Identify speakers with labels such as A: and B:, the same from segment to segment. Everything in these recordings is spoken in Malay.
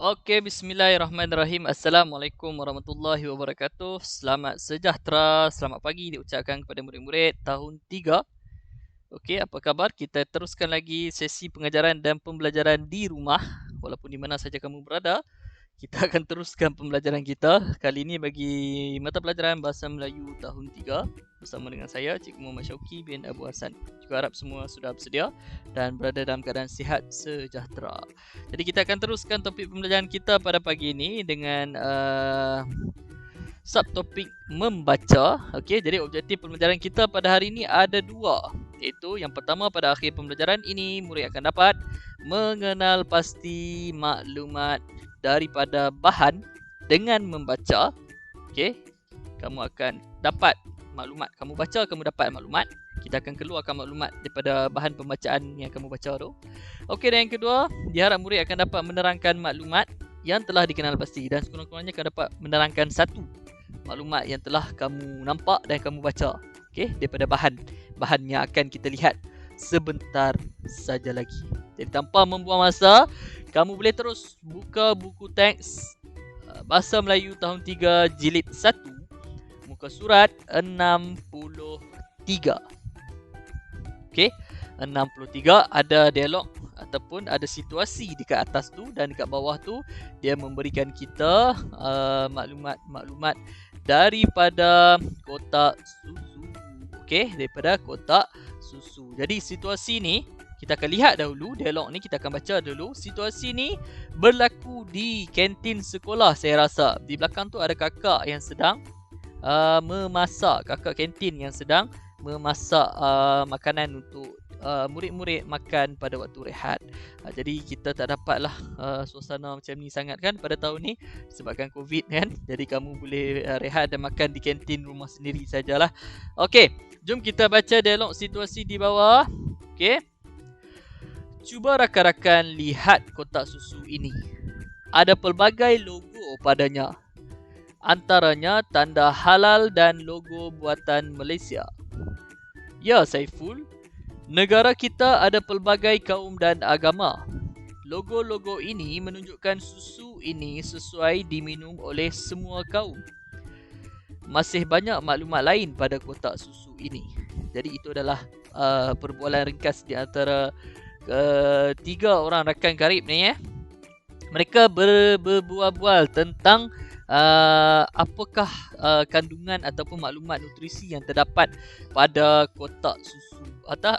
A: Okey, bismillahirrahmanirrahim. Assalamualaikum warahmatullahi wabarakatuh. Selamat sejahtera, selamat pagi diucapkan kepada murid-murid tahun 3. Okey, apa khabar? Kita teruskan lagi sesi pengajaran dan pembelajaran di rumah. Walaupun di mana saja kamu berada, kita akan teruskan pembelajaran kita. Kali ini bagi mata pelajaran Bahasa Melayu tahun 3 bersama dengan saya, Cikgu Muhammad Syauqi bin Abu Hassan. Juga harap semua sudah bersedia dan berada dalam keadaan sihat sejahtera. Jadi kita akan teruskan topik pembelajaran kita pada pagi ini dengan subtopik membaca. Okey, jadi objektif pembelajaran kita pada hari ini ada dua. Iaitu yang pertama, pada akhir pembelajaran ini murid akan dapat mengenal pasti maklumat daripada bahan dengan membaca. Okey, kamu akan dapat maklumat. Kamu baca, kamu dapat maklumat. Kita akan keluarkan maklumat daripada bahan pembacaan yang kamu baca tu. Okey, dan yang kedua, diharap murid akan dapat menerangkan maklumat yang telah dikenal pasti dan sekurang-kurangnya akan dapat menerangkan satu maklumat yang telah kamu nampak dan kamu baca. Okey, daripada bahan yang akan kita lihat sebentar saja lagi. Jadi tanpa membuang masa, kamu boleh terus buka buku teks Bahasa Melayu tahun 3 jilid 1, muka surat 63. Okey, 63 ada dialog ataupun ada situasi dekat atas tu, dan dekat bawah tu dia memberikan kita maklumat-maklumat daripada kotak susu. Okey, daripada kotak susu. Jadi situasi ni kita akan lihat dahulu, dialog ni kita akan baca dulu. Situasi ni berlaku di kantin sekolah saya rasa. Di belakang tu ada kakak yang sedang memasak, kakak kantin yang sedang memasak makanan untuk murid-murid makan pada waktu rehat. Jadi kita tak dapatlah suasana macam ni sangat kan pada tahun ni sebabkan COVID kan. Jadi kamu boleh rehat dan makan di kantin rumah sendiri sajalah. Okey, jom kita baca dialog situasi di bawah. Okey. Cuba rakan-rakan lihat kotak susu ini. Ada pelbagai logo padanya. Antaranya tanda halal dan logo buatan Malaysia. Ya Saiful, negara kita ada pelbagai kaum dan agama. Logo-logo ini menunjukkan susu ini sesuai diminum oleh semua kaum. Masih banyak maklumat lain pada kotak susu ini. Jadi itu adalah perbualan ringkas di antara tiga orang rakan karib ni. Mereka berbual-bual tentang apakah kandungan ataupun maklumat nutrisi yang terdapat pada kotak susu atau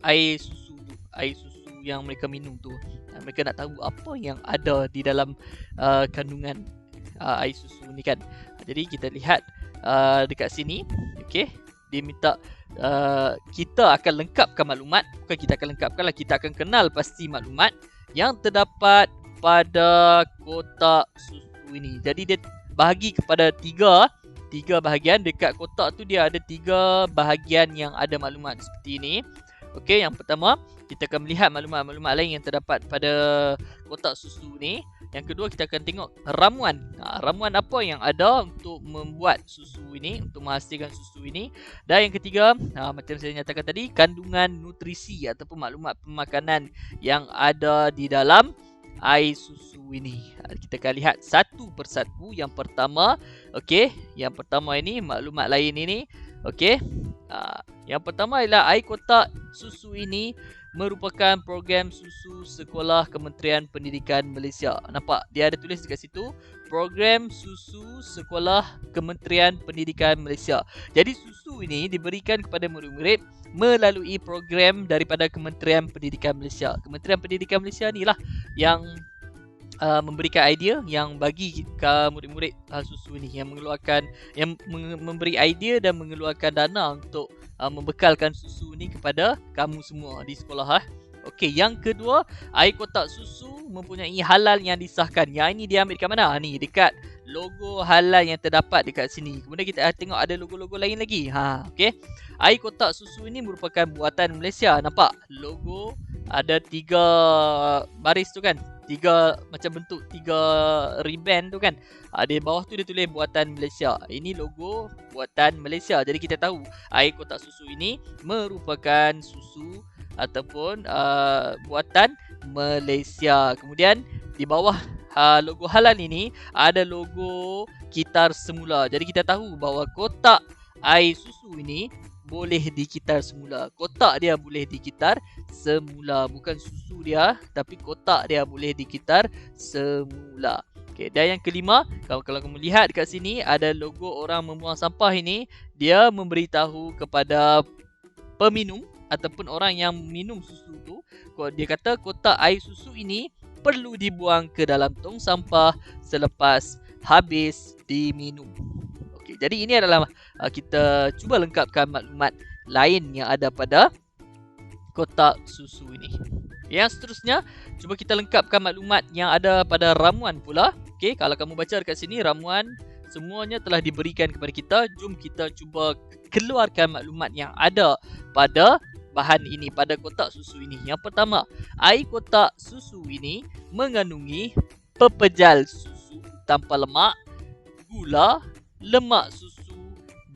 A: air susu yang mereka minum tu. Mereka nak tahu apa yang ada di dalam kandungan air susu ni kan. Jadi kita lihat dekat sini. Okey, dia minta kita akan lengkapkan maklumat. Bukan kita akan lengkapkan lah, kita akan kenal pasti maklumat yang terdapat pada kotak susu ini. Jadi dia bahagi kepada tiga bahagian. Dekat kotak tu dia ada 3 bahagian yang ada maklumat seperti ini. Okey, yang pertama kita akan melihat maklumat-maklumat lain yang terdapat pada kotak susu ni. Yang kedua kita akan tengok ramuan. Ramuan apa yang ada untuk membuat susu ini, untuk menghasilkan susu ini. Dan yang ketiga, macam saya nyatakan tadi, kandungan nutrisi ataupun maklumat pemakanan yang ada di dalam air susu ini. Kita akan lihat satu persatu. Yang pertama, okey, yang pertama ini maklumat lain ini. Okey. Yang pertama ialah air kotak susu ini merupakan program susu sekolah Kementerian Pendidikan Malaysia. Nampak? Dia ada tulis dekat situ, program susu sekolah Kementerian Pendidikan Malaysia. Jadi susu ini diberikan kepada murid-murid melalui program daripada Kementerian Pendidikan Malaysia. Kementerian Pendidikan Malaysia ni lah yang memberikan idea, yang bagi ke murid-murid susu ini, yang mengeluarkan, yang memberi idea dan mengeluarkan dana untuk membekalkan susu ni kepada kamu semua di sekolah. Okey, yang kedua, air kotak susu mempunyai halal yang disahkan. Yang ini diambil dekat mana? Ni dekat logo halal yang terdapat dekat sini. Kemudian kita tengok ada logo-logo lain lagi. Okey. Air kotak susu ini merupakan buatan Malaysia. Nampak? Logo ada 3 baris tu kan? 3 macam bentuk 3 ribbon tu kan. Di bawah tu dia tulis buatan Malaysia. Ini logo buatan Malaysia. Jadi kita tahu air kotak susu ini merupakan susu ataupun buatan Malaysia. Kemudian di bawah logo halal ini ada logo kitar semula. Jadi kita tahu bahawa kotak air susu ini boleh dikitar semula. Kotak dia boleh dikitar semula, bukan susu dia, tapi kotak dia boleh dikitar semula. Okay, dan yang kelima, kalau kamu lihat dekat sini ada logo orang membuang sampah ini, dia memberitahu kepada peminum ataupun orang yang minum susu tu, dia kata kotak air susu ini perlu dibuang ke dalam tong sampah selepas habis diminum. Okey, jadi ini adalah kita cuba lengkapkan maklumat lain yang ada pada kotak susu ini. Yang seterusnya, cuba kita lengkapkan maklumat yang ada pada ramuan pula. Okey, kalau kamu baca dekat sini, ramuan semuanya telah diberikan kepada kita. Jom kita cuba keluarkan maklumat yang ada pada bahan ini, pada kotak susu ini. Yang pertama, air kotak susu ini mengandungi pepejal susu tanpa lemak, gula, lemak susu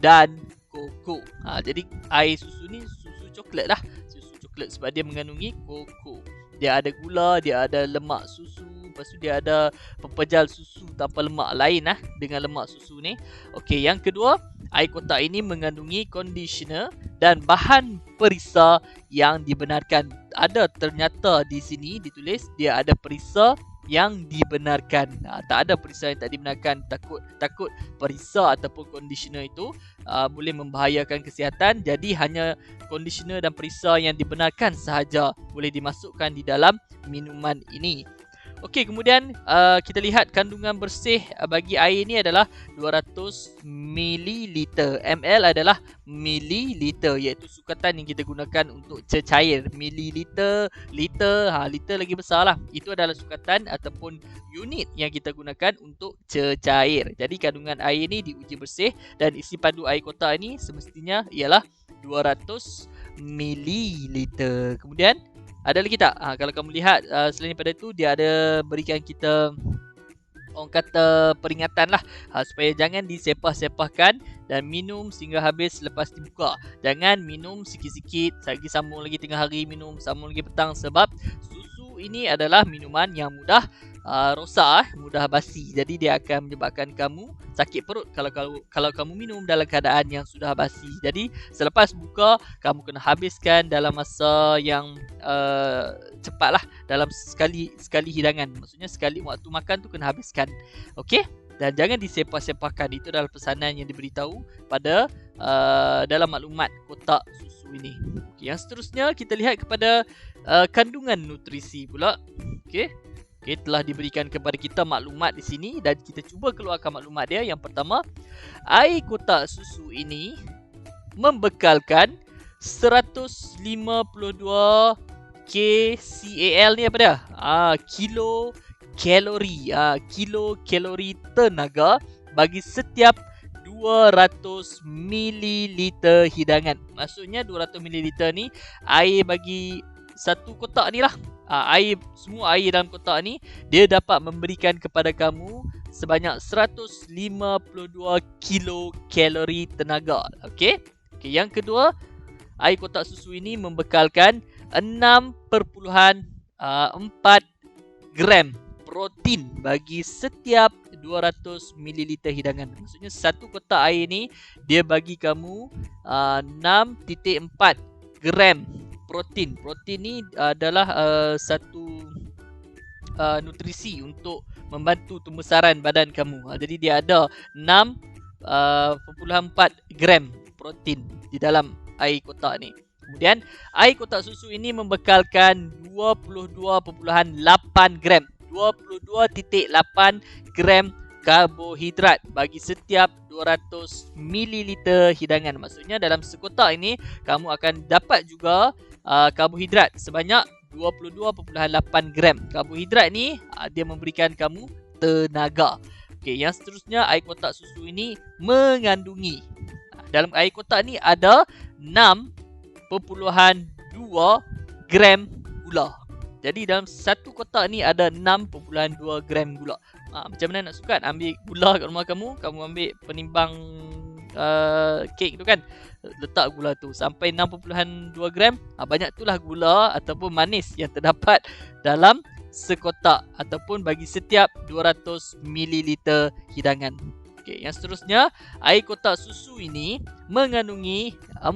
A: dan koko. Jadi air susu ni susu coklat lah. Susu coklat sebab dia mengandungi koko. Dia ada gula, dia ada lemak susu, lepas tu dia ada pepejal susu tanpa lemak lain lah dengan lemak susu ni. Okey, yang kedua, air kotak ini mengandungi conditioner dan bahan perisa yang dibenarkan. Ada ternyata di sini ditulis dia ada perisa yang dibenarkan. Tak ada perisa yang tak dibenarkan. Takut perisa ataupun conditioner itu boleh membahayakan kesihatan. Jadi hanya conditioner dan perisa yang dibenarkan sahaja boleh dimasukkan di dalam minuman ini. Okey, kemudian kita lihat kandungan bersih bagi air ini adalah 200 ml. ml adalah mililiter, iaitu sukatan yang kita gunakan untuk cecair. Mililiter, liter, liter lagi besar lah. Itu adalah sukatan ataupun unit yang kita gunakan untuk cecair. Jadi kandungan air ini diuji bersih dan isi padu air kotak ini semestinya ialah 200 ml. Kemudian ada lagi tak? Kalau kamu lihat selain daripada itu, dia ada berikan kita orang kata peringatan lah, supaya jangan disepah-sepahkan dan minum sehingga habis selepas dibuka. Jangan minum sikit-sikit, lagi sambung lagi tengah hari minum, sambung lagi petang, sebab susu ini adalah minuman yang mudah rosak, mudah basi. Jadi dia akan menyebabkan kamu sakit perut kalau kamu minum dalam keadaan yang sudah basi. Jadi selepas buka, kamu kena habiskan dalam masa yang cepatlah, dalam sekali hidangan. Maksudnya sekali waktu makan tu kena habiskan. Okey? Dan jangan disepah-sepahkan. Itu adalah pesanan yang diberitahu pada dalam maklumat kotak susu ini. Okay, yang seterusnya kita lihat kepada kandungan nutrisi pula. Okey. Okay, telah diberikan kepada kita maklumat di sini dan kita cuba keluarkan maklumat dia. Yang pertama, air kotak susu ini membekalkan 152 kcal ni apa dia? Kilo kalori tenaga bagi setiap 200 ml hidangan. Maksudnya 200 ml ni air bagi satu kotak ni lah. Semua air dalam kotak ni dia dapat memberikan kepada kamu sebanyak 152 kilokalori tenaga. Okey. Yang kedua, air kotak susu ini membekalkan 6.4 gram protein bagi setiap 200 ml hidangan. Maksudnya satu kotak air ni dia bagi kamu 6.4 gram protein. Protein ni adalah satu nutrisi untuk membantu pembesaran badan kamu. Jadi dia ada 6.4 gram protein di dalam air kotak ni. Kemudian air kotak susu ini membekalkan 22.8 gram 22.8 gram karbohidrat bagi setiap 200 ml hidangan. Maksudnya dalam sekotak ini kamu akan dapat juga karbohidrat sebanyak 22.8 gram. Karbohidrat ni dia memberikan kamu tenaga. Okey, yang seterusnya air kotak susu ini mengandungi, dalam air kotak ni ada 6.2 gram gula. Jadi dalam satu kotak ni ada 6.2 gram gula. Macam mana nak sukat ambil gula kat rumah kamu? Kamu ambil penimbang kek tu kan, letak gula tu sampai 6.2 gram. Banyak itulah gula ataupun manis yang terdapat dalam sekotak ataupun bagi setiap 200 ml hidangan. Okey, yang seterusnya, air kotak susu ini mengandungi 4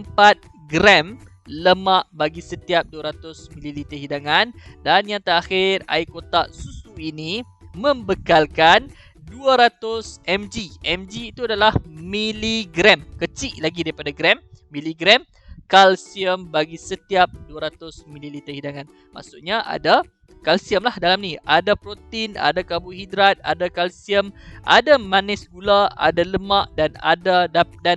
A: gram lemak bagi setiap 200 ml hidangan. Dan yang terakhir, air kotak susu ini membekalkan 200 mg. Mg itu adalah miligram, kecil lagi daripada gram, miligram kalsium bagi setiap 200 ml hidangan. Maksudnya ada kalsium lah dalam ni. Ada protein, ada karbohidrat, ada kalsium, ada manis gula, ada lemak dan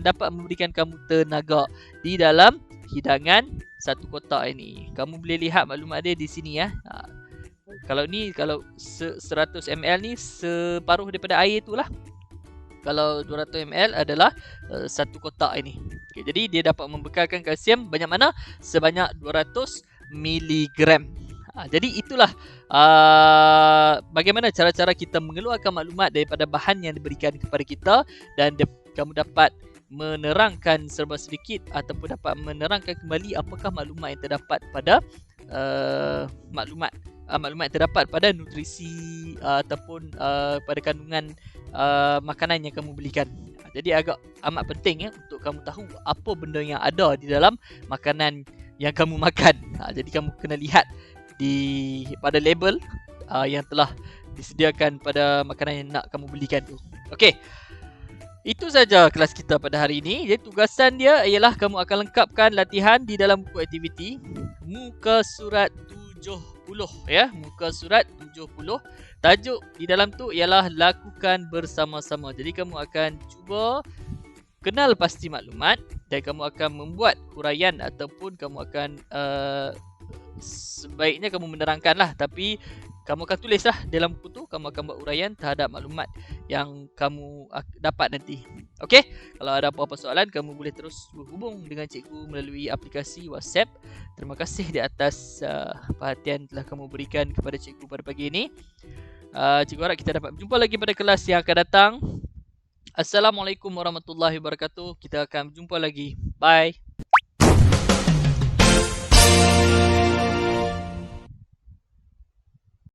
A: dapat memberikan kamu tenaga di dalam hidangan satu kotak ini. Kamu boleh lihat maklumat dia di sini ya. Kalau 100 ml ni separuh daripada air tu lah. Kalau 200 ml adalah satu kotak ini. Okay, jadi dia dapat membekalkan kalsium banyak mana? Sebanyak 200 miligram. Jadi itulah bagaimana cara-cara kita mengeluarkan maklumat daripada bahan yang diberikan kepada kita, dan kamu dapat menerangkan serba sedikit ataupun dapat menerangkan kembali apakah maklumat yang terdapat pada maklumat yang terdapat pada nutrisi ataupun pada kandungan makanan yang kamu belikan. Jadi agak amat penting ya untuk kamu tahu apa benda yang ada di dalam makanan yang kamu makan. Jadi kamu kena lihat pada label yang telah disediakan pada makanan yang nak kamu belikan tu. Okey. Itu saja kelas kita pada hari ini. Jadi tugasan dia ialah kamu akan lengkapkan latihan di dalam buku aktiviti muka surat 70 ya, muka surat 70. Tajuk di dalam tu ialah lakukan bersama-sama. Jadi kamu akan cuba kenal pasti maklumat dan kamu akan membuat huraian ataupun kamu akan sebaiknya kamu menerangkanlah, tapi kamu akan tulislah dalam buku tu, kamu akan buat huraian terhadap maklumat yang kamu dapat nanti. Okey, kalau ada apa-apa soalan kamu boleh terus berhubung dengan cikgu melalui aplikasi WhatsApp. Terima kasih di atas perhatian telah kamu berikan kepada cikgu pada pagi ini. Cikgu harap kita dapat berjumpa lagi pada kelas yang akan datang. Assalamualaikum warahmatullahi wabarakatuh. Kita akan berjumpa lagi. Bye.